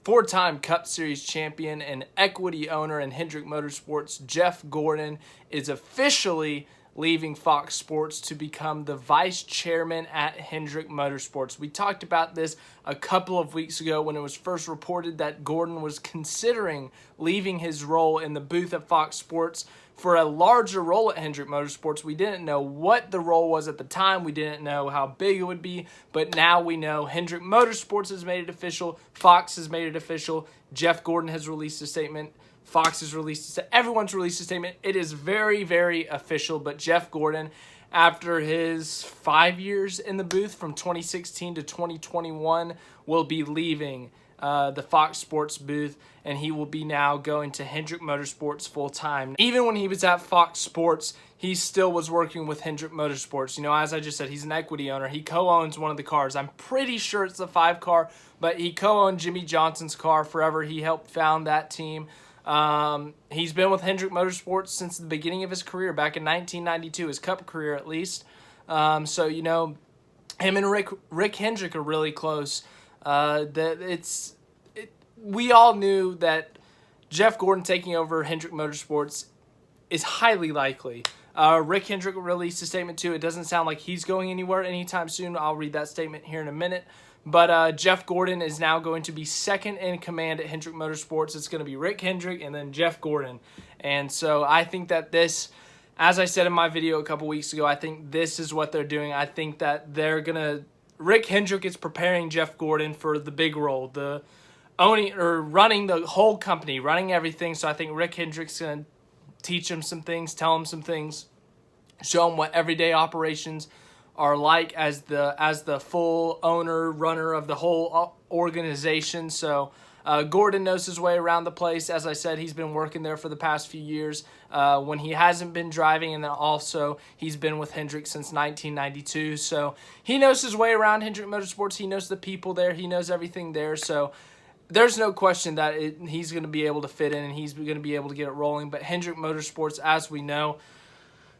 Four-time Cup Series champion and equity owner in Hendrick Motorsports, Jeff Gordon, is officially leaving Fox Sports to become the vice chairman at Hendrick Motorsports. We talked about this a couple of weeks ago when it was first reported that Gordon was considering leaving his role in the booth at Fox Sports for a larger role at Hendrick Motorsports. We didn't know what the role was at the time. We didn't know how big it would be, but now we know. Hendrick Motorsports has made it official. Fox has made it official. Jeff Gordon has released a statement. Fox has released a everyone's released a statement. It is very, very official, but Jeff Gordon, after his 5 years in the booth from 2016 to 2021, will be leaving the Fox Sports booth, and he will be now going to Hendrick Motorsports full-time. Even when he was at Fox Sports, he still was working with Hendrick Motorsports. You know, as I just said, he's an equity owner. He co-owns one of the cars. I'm pretty sure it's the 5 car, but he co-owned Jimmy Johnson's car forever. He helped found that team. He's been with Hendrick Motorsports since the beginning of his career, back in 1992, his Cup career at least. So, you know, him and Rick Hendrick are really close. We all knew that Jeff Gordon taking over Hendrick Motorsports is highly likely. Rick Hendrick released a statement too. It doesn't sound like he's going anywhere anytime soon. I'll read that statement here in a minute. But Jeff Gordon is now going to be second in command at Hendrick Motorsports. It's going to be Rick Hendrick and then Jeff Gordon. And so I think that this, as I said in my video a couple weeks ago, I think this is what they're doing. I think that they're going to, Rick Hendrick is preparing Jeff Gordon for the big role, the owning or running the whole company, running everything. So I think Rick Hendrick's going to teach him some things, tell him some things, show him what everyday operations are like as the full owner, runner of the whole organization. So Gordon knows his way around the place. As I said, he's been working there for the past few years when he hasn't been driving, and then also he's been with Hendrick since 1992. So he knows his way around Hendrick Motorsports. He knows the people there. He knows everything there. So there's no question that he's going to be able to fit in and he's going to be able to get it rolling. But Hendrick Motorsports, as we know,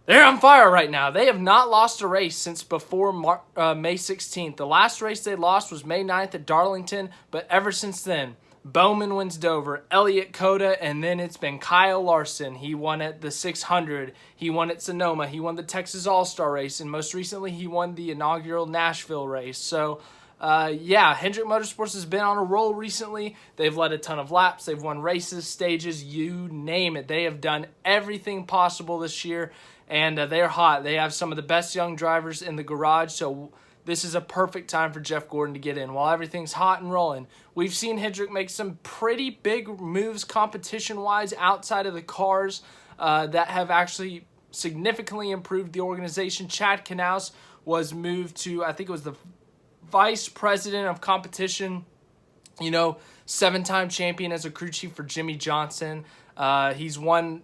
they're on fire right now. They have not lost a race since before May 16th. The last race they lost was May 9th at Darlington, but ever since then, Bowman wins Dover, Elliott Coda, and then it's been Kyle Larson. He won at the 600. He won at Sonoma. He won the Texas All-Star race, and most recently he won the inaugural Nashville race. So, yeah, Hendrick Motorsports has been on a roll recently. They've led a ton of laps. They've won races, stages, you name it. They have done everything possible this year. And they're hot. They have some of the best young drivers in the garage, so this is a perfect time for Jeff Gordon to get in. While everything's hot and rolling, we've seen Hendrick make some pretty big moves competition-wise outside of the cars that have actually significantly improved the organization. Chad Knaus was moved to, I think it was the vice president of competition, you know, 7-time champion as a crew chief for Jimmy Johnson. He's won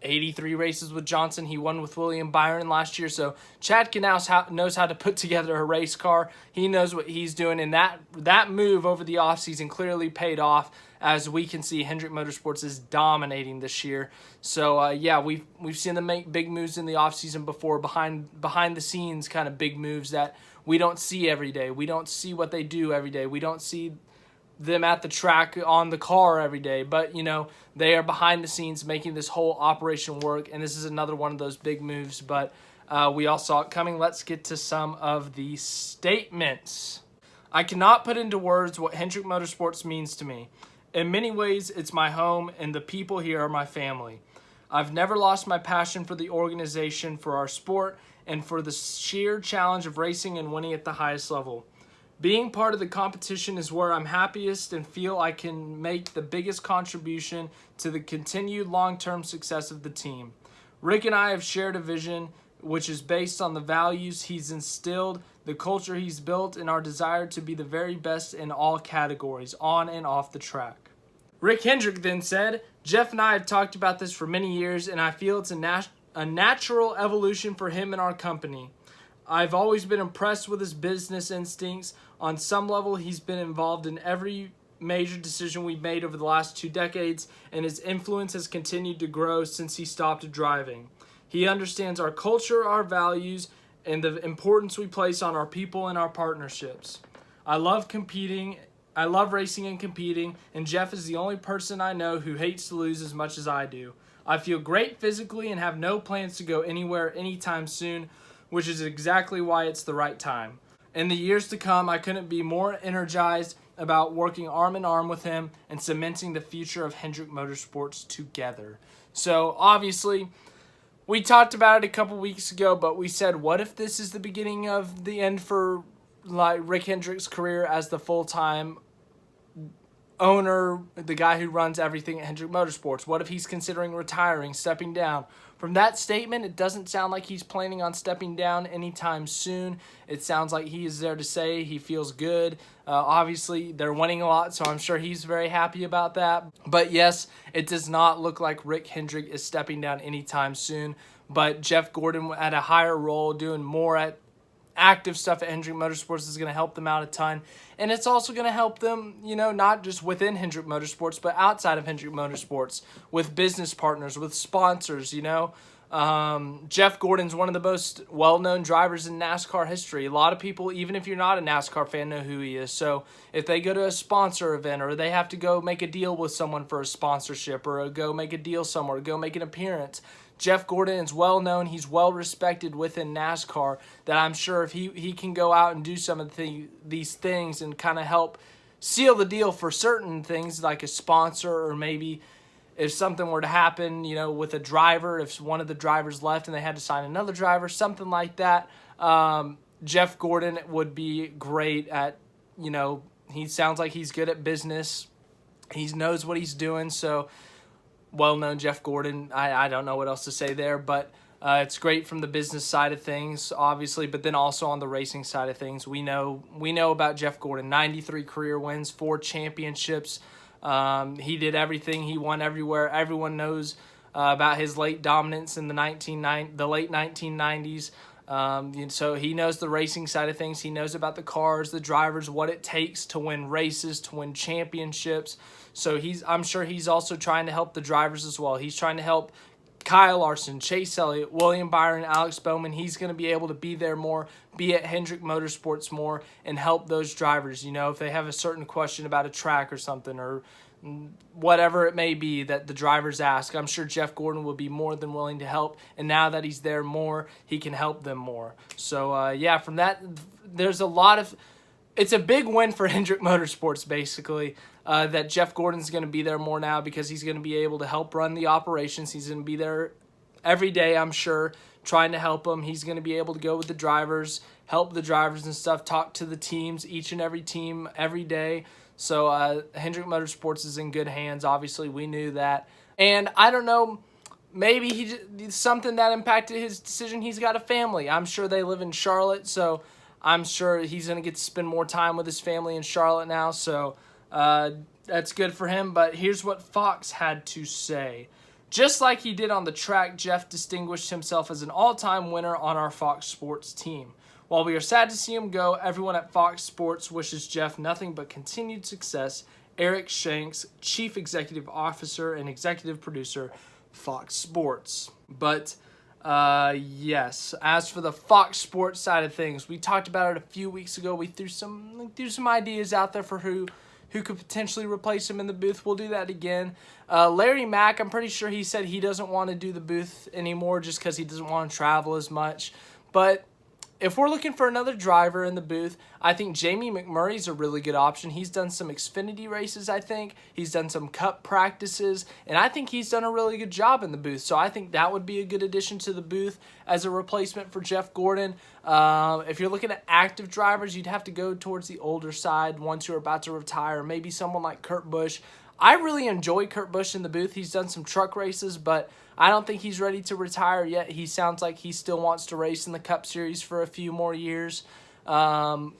83 races with Johnson. He won with William Byron last year. So Chad Knaus knows how to put together a race car. He knows what he's doing, and that move over the offseason clearly paid off. As we can see, Hendrick Motorsports is dominating this year. So yeah, we've seen them make big moves in the offseason before, behind the scenes kind of big moves that we don't see every day. We don't see what they do every day. We don't see them at the track on the car every day, but you know, they are behind the scenes making this whole operation work, and this is another one of those big moves, but we all saw it coming. Let's get to some of the statements. I cannot put into words what Hendrick Motorsports means to me. In many ways, it's my home, and the people here are my family. I've never lost my passion for the organization, for our sport, and for the sheer challenge of racing and winning at the highest level. Being part of the competition is where I'm happiest and feel I can make the biggest contribution to the continued long-term success of the team. Rick and I have shared a vision which is based on the values he's instilled, the culture he's built, and our desire to be the very best in all categories, on and off the track. Rick Hendrick then said, Jeff and I have talked about this for many years, and I feel it's a natural evolution for him and our company. I've always been impressed with his business instincts. On some level, he's been involved in every major decision we've made over the last 2 decades, and his influence has continued to grow since he stopped driving. He understands our culture, our values, and the importance we place on our people and our partnerships. I love competing I love racing and competing, and Jeff is the only person I know who hates to lose as much as I do. I feel great physically and have no plans to go anywhere anytime soon, which is exactly why it's the right time. In the years to come, I couldn't be more energized about working arm in arm with him and cementing the future of Hendrick Motorsports together. So obviously, we talked about it a couple weeks ago, but we said, what if this is the beginning of the end for Rick Hendrick's career as the full-time owner, the guy who runs everything at Hendrick Motorsports? What if he's considering retiring, stepping down? From that statement, it doesn't sound like he's planning on stepping down anytime soon. It sounds like he is there to say he feels good. Obviously, they're winning a lot, so I'm sure he's very happy about that. But yes, it does not look like Rick Hendrick is stepping down anytime soon. But Jeff Gordon at a higher role, doing more at active stuff at Hendrick Motorsports, is going to help them out a ton. And it's also going to help them, not just within Hendrick Motorsports, but outside of Hendrick Motorsports, with business partners, with sponsors, Jeff Gordon's one of the most well-known drivers in NASCAR history. A lot of people, even if you're not a NASCAR fan, know who he is. So if they go to a sponsor event, or they have to go make a deal with someone for a sponsorship, or go make a deal somewhere, go make an appearance, Jeff Gordon is well known. He's well respected within NASCAR, that I'm sure if he can go out and do some of these things and kind of help seal the deal for certain things like a sponsor, or maybe if something were to happen, with a driver, if one of the drivers left and they had to sign another driver, something like that, Jeff Gordon would be great at, he sounds like he's good at business. He knows what he's doing, so well-known Jeff Gordon. I don't know what else to say there, but it's great from the business side of things, obviously, but then also on the racing side of things. We know about Jeff Gordon. 93 career wins, 4 championships. He did everything. He won everywhere. Everyone knows about his late dominance in the late 1990s. So he knows the racing side of things. He knows about the cars, the drivers, what it takes to win races, to win championships. So I'm sure he's also trying to help the drivers as well. He's trying to help Kyle Larson, Chase Elliott, William Byron, Alex Bowman. He's going to be able to be there more, be at Hendrick Motorsports more, and help those drivers. If they have a certain question about a track or something, or whatever it may be that the drivers ask, I'm sure Jeff Gordon will be more than willing to help. And now that he's there more, he can help them more. So, from that, there's a lot of... It's a big win for Hendrick Motorsports, basically, that Jeff Gordon's going to be there more now, because he's going to be able to help run the operations. He's going to be there every day, I'm sure, trying to help them. He's going to be able to go with the drivers, help the drivers and stuff, talk to the teams, each and every team, every day. So Hendrick Motorsports is in good hands. Obviously, we knew that. And I don't know, maybe something that impacted his decision. He's got a family. I'm sure they live in Charlotte, so I'm sure he's going to get to spend more time with his family in Charlotte now, so that's good for him. But here's what Fox had to say. Just like he did on the track, Jeff distinguished himself as an all-time winner on our Fox Sports team. While we are sad to see him go, everyone at Fox Sports wishes Jeff nothing but continued success. Eric Shanks, Chief Executive Officer and Executive Producer, Fox Sports. But yes, as for the Fox Sports side of things, we talked about it a few weeks ago. We threw some ideas out there for who could potentially replace him in the booth. We'll do that again. Larry Mack, I'm pretty sure he said he doesn't want to do the booth anymore just because he doesn't want to travel as much. But if we're looking for another driver in the booth, I think Jamie McMurray's a really good option. He's done some Xfinity races, I think. He's done some Cup practices, and I think he's done a really good job in the booth. So I think that would be a good addition to the booth as a replacement for Jeff Gordon. If you're looking at active drivers, you'd have to go towards the older side, ones who are about to retire, maybe someone like Kurt Busch. I really enjoy Kurt Busch in the booth. He's done some truck races, but I don't think he's ready to retire yet. He sounds like he still wants to race in the Cup Series for a few more years. There's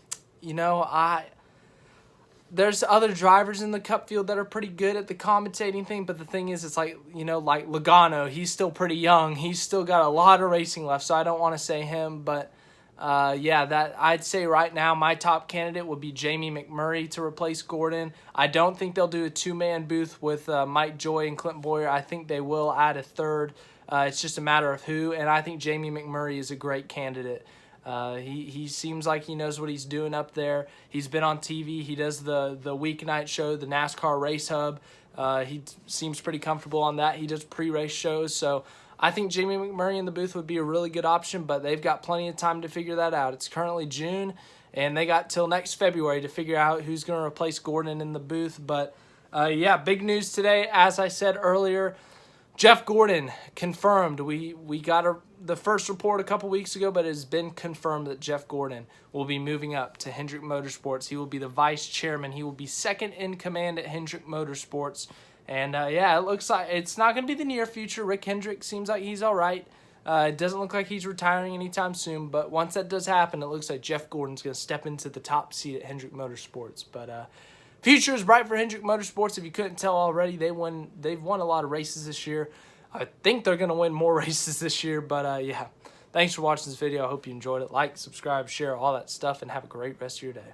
other drivers in the Cup field that are pretty good at the commentating thing, but the thing is, it's like Logano, he's still pretty young. He's still got a lot of racing left, so I don't want to say him, but I'd say right now my top candidate would be Jamie McMurray to replace Gordon. I don't think they'll do a two-man booth with Mike Joy and Clint Boyer. I think they will add a third. It's just a matter of who, and I think Jamie McMurray is a great candidate. He seems like he knows what he's doing up there. He's been on TV. He does the weeknight show, the NASCAR Race Hub. He seems pretty comfortable on that. He does pre-race shows. So I think Jamie McMurray in the booth would be a really good option, but they've got plenty of time to figure that out. It's currently June, and they got till next February to figure out who's going to replace Gordon in the booth. But, yeah, big news today. As I said earlier, Jeff Gordon confirmed. We got the first report a couple weeks ago, but it has been confirmed that Jeff Gordon will be moving up to Hendrick Motorsports. He will be the vice chairman. He will be second in command at Hendrick Motorsports. And, yeah, it looks like it's not going to be the near future. Rick Hendrick seems like he's all right. It doesn't look like he's retiring anytime soon. But once that does happen, it looks like Jeff Gordon's going to step into the top seat at Hendrick Motorsports. But future is bright for Hendrick Motorsports. If you couldn't tell already, they've won a lot of races this year. I think they're going to win more races this year. But, yeah, thanks for watching this video. I hope you enjoyed it. Like, subscribe, share, all that stuff, and have a great rest of your day.